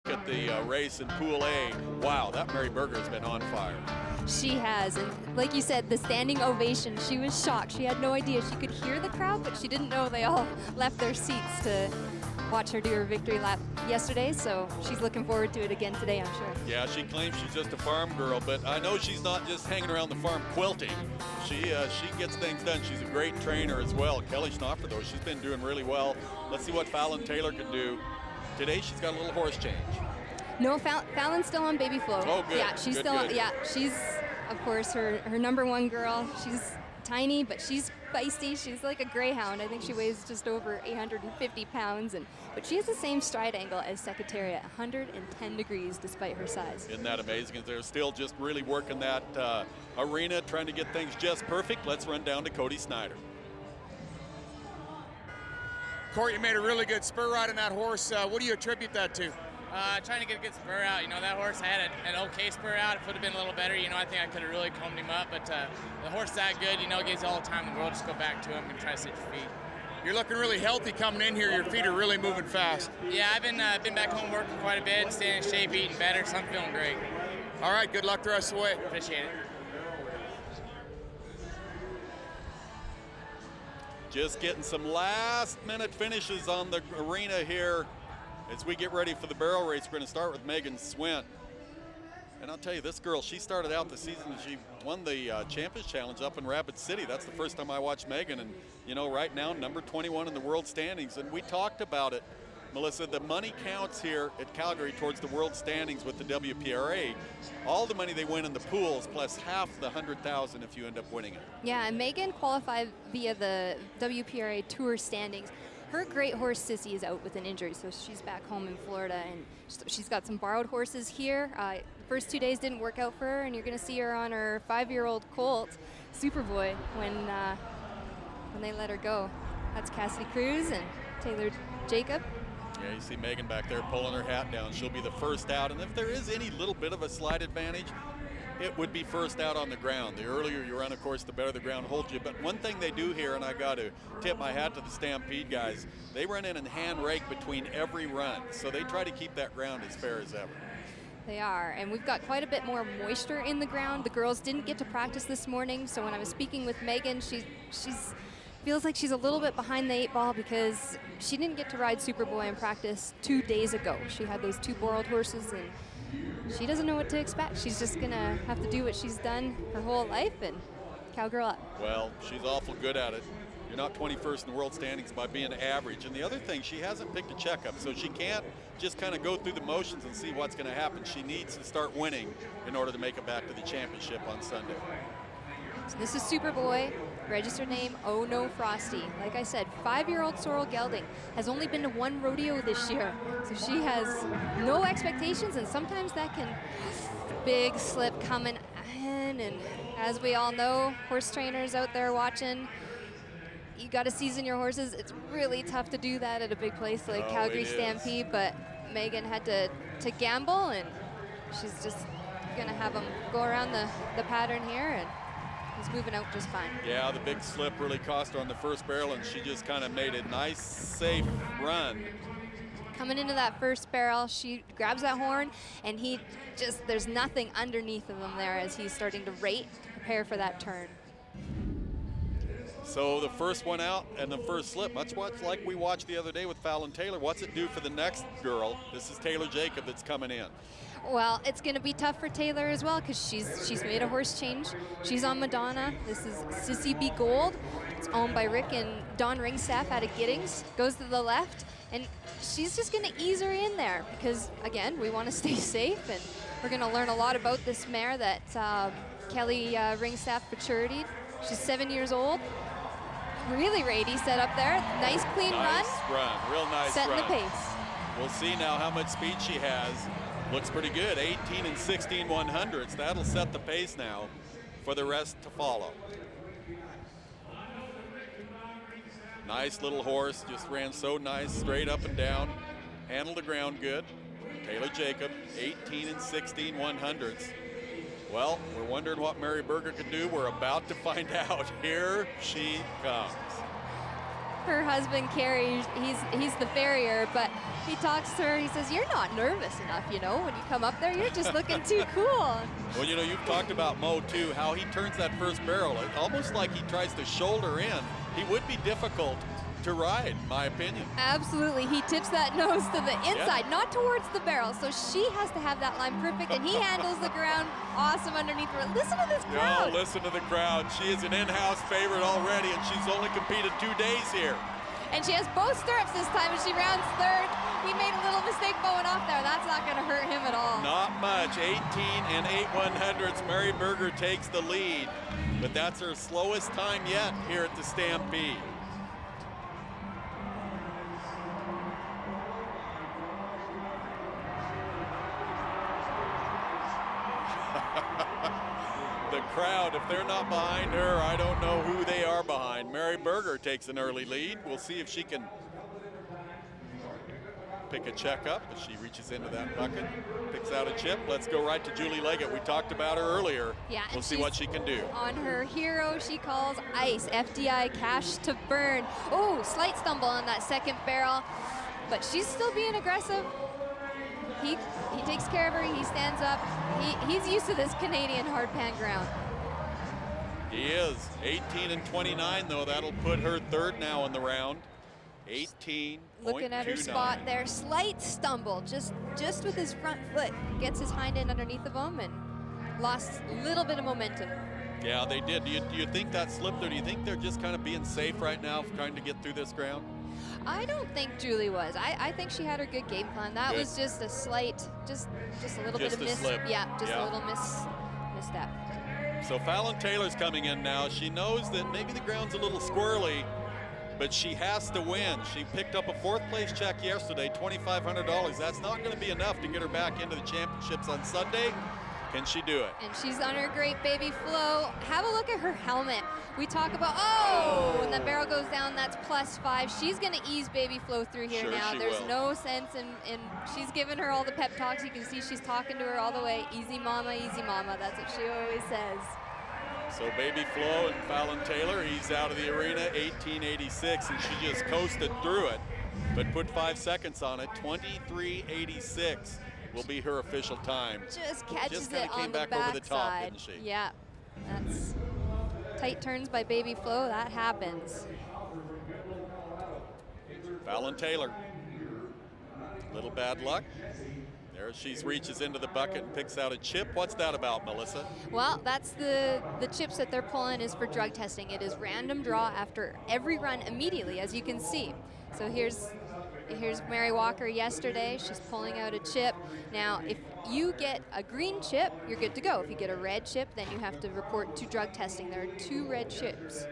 At the race in Pool A, wow, that Mary Berger has been on fire. She has, and like you said, the standing ovation, she was shocked. She had no idea. She could hear the crowd, but she didn't know they all left their seats to watch her do her victory lap yesterday, so she's looking forward to it again today, I'm sure. Yeah, she claims she's just a farm girl, but I know she's not just hanging around the farm quilting. She gets things done. She's a great trainer as well. Kelly Schnoffer, though, she's been doing really well. Let's see what Fallon Taylor can do. Today, she's got a little horse change. No, Fallon's still on baby flow. Oh, good. Yeah, she's still. Good. Yeah, she's of course her #1 girl. She's tiny, but she's feisty. She's like a greyhound. I think she weighs just over 850 pounds, but she has the same stride angle as Secretariat, 110 degrees despite her size. Isn't that amazing? They're still just really working that arena, trying to get things just perfect. Let's run down to Cody Snyder. Court, you made a really good spur ride on that horse. What do you attribute that to? Trying to get a good spur out. You know, that horse, I had an okay spur out. It would have been a little better. You know, I think I could have really combed him up, but the horse that good, you know, gives you all the time in the world. Just go back to him and try to sit your feet. You're looking really healthy coming in here. Your feet are really moving fast. Yeah, I've been back home working quite a bit and staying in shape, eating better, so I'm feeling great. All right, good luck the rest of the way. Appreciate it. Just getting some last-minute finishes on the arena here as we get ready for the barrel race. We're going to start with Megan Swint. And I'll tell you, this girl, she started out the season, she won the Champions Challenge up in Rapid City. That's the first time I watched Megan. And, you know, right now, number 21 in the world standings. And we talked about it, Melissa, the money counts here at Calgary towards the world standings with the WPRA. All the money they win in the pools plus half the $100,000 if you end up winning it. Yeah, and Megan qualified via the WPRA Tour standings. Her great horse Sissy is out with an injury, so she's back home in Florida, and she's got some borrowed horses here. First 2 days didn't work out for her, and you're going to see her on her 5-year-old colt, Superboy, when they let her go. That's Cassidy Cruz and Taylor Jacob. Yeah, you see Megan back there pulling her hat down. She'll be the first out, and if there is any little bit of a slight advantage, it would be first out on the ground. The earlier you run, of course, the better the ground holds you. But one thing they do here, and I got to tip my hat to the Stampede guys, they run in and hand rake between every run. So they try to keep that ground as fair as ever. They are, and we've got quite a bit more moisture in the ground. The girls didn't get to practice this morning, so when I was speaking with Megan, she's feels like she's a little bit behind the 8 ball because she didn't get to ride Superboy in practice 2 days ago. She had those 2 borrowed horses, and she doesn't know what to expect. She's just gonna have to do what she's done her whole life and cowgirl up. Well, she's awful good at it. You're not 21st in the world standings by being average. And the other thing, she hasn't picked a checkup, so she can't just kind of go through the motions and see what's gonna happen. She needs to start winning in order to make it back to the championship on Sunday. So this is Superboy, registered name Oh No Frosty. Like I said, 5-year-old Sorrel Gelding has only been to 1 rodeo this year. So she has no expectations, and sometimes that can big slip coming in. And as we all know, horse trainers out there watching, you got to season your horses. It's really tough to do that at a big place like Calgary Stampede, but Megan had to gamble, and she's just gonna have them go around the pattern here, and he's moving out just fine. Yeah, the big slip really cost her on the first barrel, and she just kind of made a nice, safe run. Coming into that first barrel, she grabs that horn, and there's nothing underneath of him there as he's starting to rate, prepare for that turn. So the first one out and the first slip, much like we watched the other day with Fallon Taylor. What's it do for the next girl? This is Taylor Jacob that's coming in. Well, it's going to be tough for Taylor as well because she's made a horse change. She's on Madonna. This is Sissy B Gold. It's owned by Rick and Don Ringstaff out of Giddings. Goes to the left, and she's just going to ease her in there because, again, we want to stay safe, and we're going to learn a lot about this mare that Kelly Ringstaff maturity. She's 7 years old. Really Rady set up there. Nice clean run, real nice setting run. the pace. We'll see now how much speed she has. Looks pretty good, 18 and 16 100ths. That'll set the pace now for the rest to follow. Nice little horse, just ran so nice, straight up and down. Handled the ground good. Taylor Jacob, 18 and 16 100ths. Well, we're wondering what Mary Berger could do. We're about to find out. Here she comes. her husband, Carrie, he's the farrier, but he talks to her, he says, you're not nervous enough, you know, when you come up there, you're just looking too cool. Well, you know, you've talked about Mo, too, how he turns that first barrel, almost like he tries to shoulder in. He would be difficult to ride, in my opinion. Absolutely. He tips that nose to the inside, not towards the barrel. So she has to have that line perfect, and he handles the ground awesome underneath her. Listen to this crowd. Oh, listen to the crowd. She is an in-house favorite already, and she's only competed 2 days here. And she has both stirrups this time, and she rounds third. He made a little mistake going off there. That's not going to hurt him at all. Not much. 18 and 8/100ths. Mary Berger takes the lead, but that's her slowest time yet here at the Stampede. The crowd, if they're not behind her, I don't know who they are behind. Mary Berger takes an early lead. We'll see if she can pick a check up as she reaches into that bucket, picks out a chip. Let's go right to Julie Leggett. We talked about her earlier. Yeah, we'll see what she can do. On her hero, she calls ice, FDI, cash to burn. Oh, slight stumble on that second barrel, but she's still being aggressive. He takes care of her, he stands up. He's used to this Canadian hard pan ground. He is. 18 and 29 though, that'll put her third now in the round. 18.29. Looking at her spot there, slight stumble, just with his front foot. Gets his hind end underneath of him and lost a little bit of momentum. Yeah, they did. Do you think that slipped, or do you think they're just kind of being safe right now, trying to get through this ground? I don't think Julie was. I think she had her good game plan. That was just a slight, just a little bit of miss. Slip. Yeah, just a little misstep. So Fallon Taylor's coming in now. She knows that maybe the ground's a little squirrely, but she has to win. She picked up a 4th place check yesterday, $2,500. That's not going to be enough to get her back into the championships on Sunday. Can she do it? And she's on her great baby flow. Have a look at her helmet. We talk about, oh, when the barrel goes down, that's +5. She's going to ease baby flow through here now. There's no sense in she's giving her all the pep talks. You can see she's talking to her all the way. Easy mama, easy mama. That's what she always says. So baby Flo and Fallon Taylor, he's out of the arena, 18.86, and she just coasted through it, but put 5 seconds on it. 23.86 will be her official time. Just catches it on the back over the top, backside. didn't she? Yeah, that's tight turns by baby Flo. That happens. Fallon Taylor, little bad luck. There she reaches into the bucket and picks out a chip. What's that about, Melissa? Well, that's the chips that they're pulling is for drug testing. It is random draw after every run immediately, as you can see. So here's Mary Walker yesterday. She's pulling out a chip. Now, if you get a green chip, you're good to go. If you get a red chip, then you have to report to drug testing. There are 2 red chips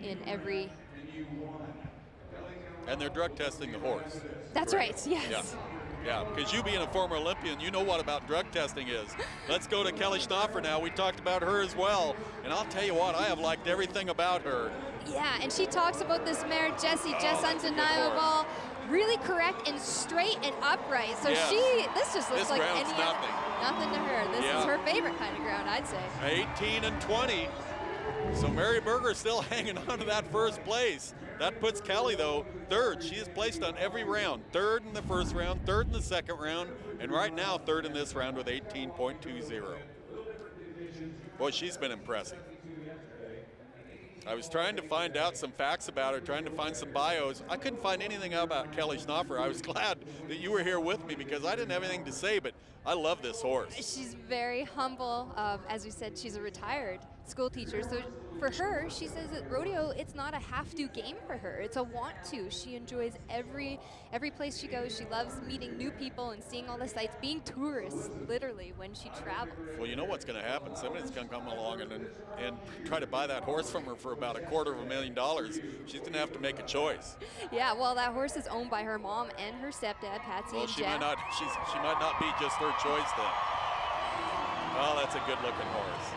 in every. And they're drug testing the horse. That's correct? right, yes. Yeah, because you being a former Olympian, you know what about drug testing is. Let's go to Kelly Schnoffer now. We talked about her as well. And I'll tell you what, I have liked everything about her. Yeah, and she talks about this mare, Jessie, just undeniable, really correct and straight and upright. So this just looks like any nothing. Nothing to her. This is her favorite kind of ground, I'd say. 18 and 20. So Mary Berger still hanging on to that first place. That puts Kelly, though, third. She is placed on every round. Third in the first round, third in the second round, and right now third in this round with 18.20. Boy, she's been impressive. I was trying to find out some facts about her, trying to find some bios. I couldn't find anything about Kelly Schnoffer. I was glad that you were here with me because I didn't have anything to say, but I love this horse. She's very humble. As we said, she's a retired school teacher. So for her, she says that rodeo, it's not a have-to game for her. It's a want-to. She enjoys every place she goes. She loves meeting new people and seeing all the sights, being tourists, literally, when she travels. Well, you know what's going to happen. Somebody's going to come along and try to buy that horse from her for about $250,000. She's going to have to make a choice. Yeah, well, that horse is owned by her mom and her stepdad, Patsy and she Jack. she might not be just her choice then. Well, that's a good-looking horse.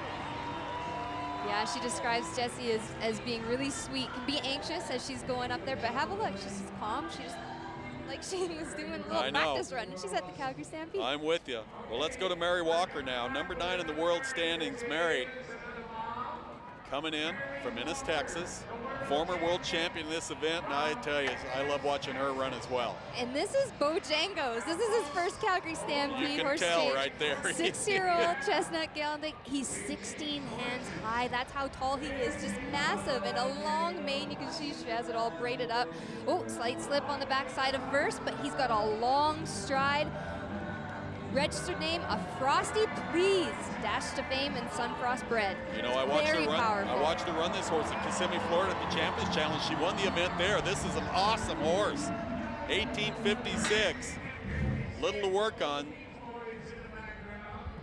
Yeah, she describes Jessie as being really sweet, can be anxious as she's going up there, but have a look. She's just calm. She just, like she was doing a little practice run, and she's at the Calgary Stampede. I'm with you. Well, let's go to Mary Walker now. Number 9 in the world standings. Mary coming in from Ennis, Texas. former world champion in this event, and I tell you, I love watching her run as well. And this is Bojangles. This is his first Calgary Stampede. You can horse tell change. right there. 6-year-old chestnut gelding. He's 16 hands high. That's how tall he is. Just massive and a long mane. You can see she has it all braided up. Oh, slight slip on the backside of first, but he's got a long stride. Registered name, A Frosty Please, Dash to Fame and Sunfrost bred. You know, I watched Very her run. powerful. I watched her run this horse in Kissimmee, Florida at the Champions Challenge. She won the event there. This is an awesome horse. 1856. Little to work on.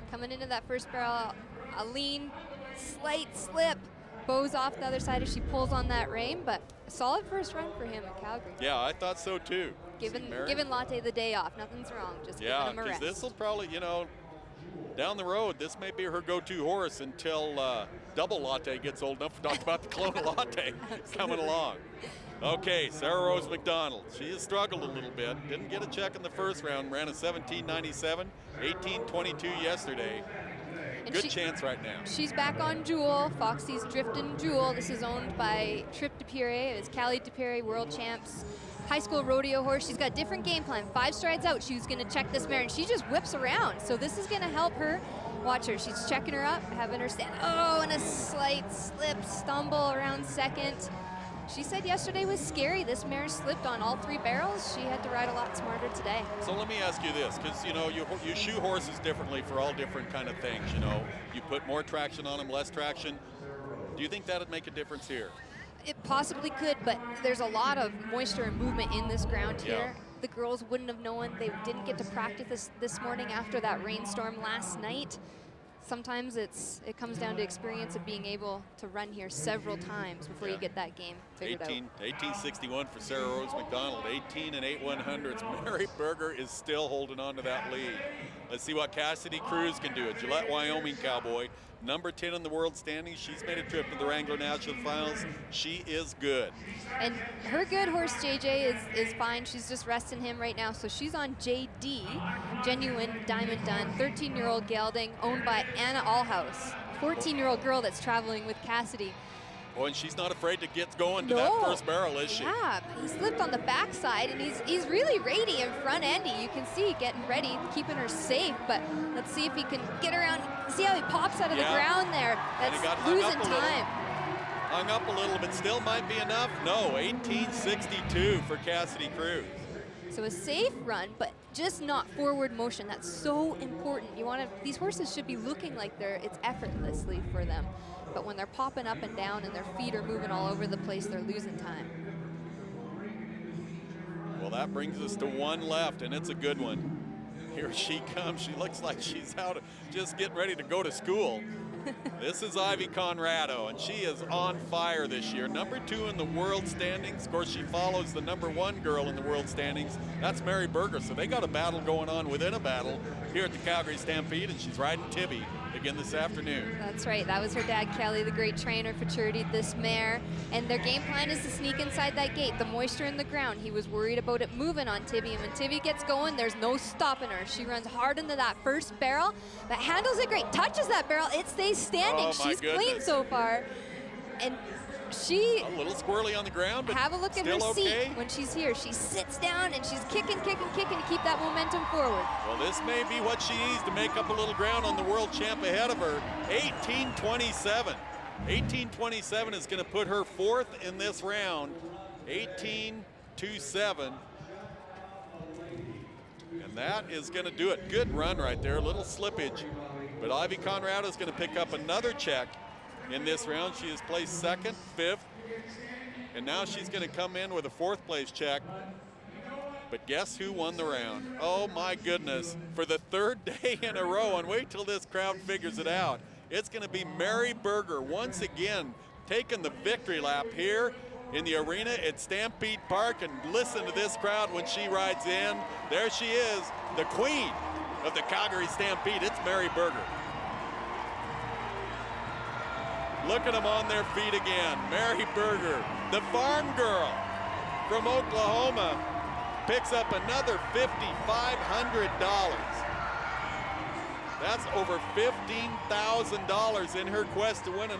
Coming into that first barrel, a lean, slight slip. Bows off the other side as she pulls on that rein, but a solid first run for him in Calgary. Yeah, I thought so too. Giving Latte the day off. Nothing's wrong. Just giving him a because rest. this will probably, you know, down the road, this may be her go-to horse until Double Latte gets old enough to talk about the Kelowna Latte coming along. Okay, Sarah Rose McDonald. She has struggled a little bit. Didn't get a check in the first round. Ran a 17.97, 18.22 yesterday. And Good chance right now. She's back on Jewel, Foxy's Driftin' Jewel. This is owned by Trip DePere. It's Callie DePere, world champs. High school rodeo horse. She's got a different game plan. 5 strides out, she's gonna check this mare, and she just whips around. So this is gonna help her. Watch her, she's checking her up, having her stand. Oh, and a slight slip, stumble around second. She said yesterday was scary. This mare slipped on all 3 barrels. She had to ride a lot smarter today. So let me ask you this, because you know you shoe horses differently for all different kind of things. You know, you put more traction on them, less traction. Do you think that'd make a difference here? It possibly could, but there's a lot of moisture and movement in this ground here. Yeah. The girls wouldn't have known. They didn't get to practice this morning after that rainstorm last night. Sometimes it comes down to experience of being able to run here several times before you get that game figured out. 1861 for Sarah Rose McDonald, 18 and 8/100ths. Mary Berger is still holding on to that lead. Let's see what Cassidy Cruz can do. A Gillette, Wyoming cowboy, number 10 in the world standings. She's made a trip to the Wrangler National Finals. She is good. And her good horse, JJ, is fine. She's just resting him right now. So she's on JD, Genuine Diamond Dun, 13-year-old gelding, owned by Anna Allhouse, 14-year-old girl that's traveling with Cassidy. Oh, and she's not afraid to get going to that first barrel, is she? Yeah, he slipped on the backside, and he's really rady and front-endy. You can see getting ready, keeping her safe, but let's see if he can get around. See how he pops out of the ground there. That's losing time. Hung up a little, but still might be enough. No, 1862 for Cassidy Cruz. So a safe run, but just not forward motion. That's so important. These horses should be looking like it's effortlessly for them. But when they're popping up and down and their feet are moving all over the place, they're losing time. Well, that brings us to one left, and it's a good one. Here she comes. She looks like she's out just getting ready to go to school. This is Ivy Conrado, and she is on fire this year. Number 2 in the world standings. Of course, she follows the number 1 girl in the world standings. That's Mary Berger. So they got a battle going on within a battle here at the Calgary Stampede, and she's riding Tibby again this afternoon. That's right. That was her dad, Kelly, the great trainer, futurity this mare. And their game plan is to sneak inside that gate. The moisture in the ground. He was worried about it moving on Tibby. And when Tibby gets going, there's no stopping her. She runs hard into that first barrel, but handles it great. Touches that barrel. It stays standing. Oh, She's clean so far. And she a little squirrely on the ground, but have a look at her still seat okay. when she's here. She sits down and she's kicking to keep that momentum forward. Well, this may be what she needs to make up a little ground on the world champ ahead of her. 1827. 1827 is going to put her 4th in this round. 1827. And that is going to do it. Good run right there, a little slippage. But Ivy Conrado is going to pick up another check in this round. She has placed 2nd, 5th, and now she's going to come in with a 4th place check. But guess who won the round? Oh my goodness, for the 3rd day in a row, and wait till this crowd figures it out. It's going to be Mary Berger once again taking the victory lap here in the arena at Stampede Park, and listen to this crowd when she rides in. There she is, the queen of the Calgary Stampede. It's Mary Berger. Look at them on their feet again. Mary Berger, the farm girl from Oklahoma, picks up another $5,500. That's over $15,000 in her quest to win another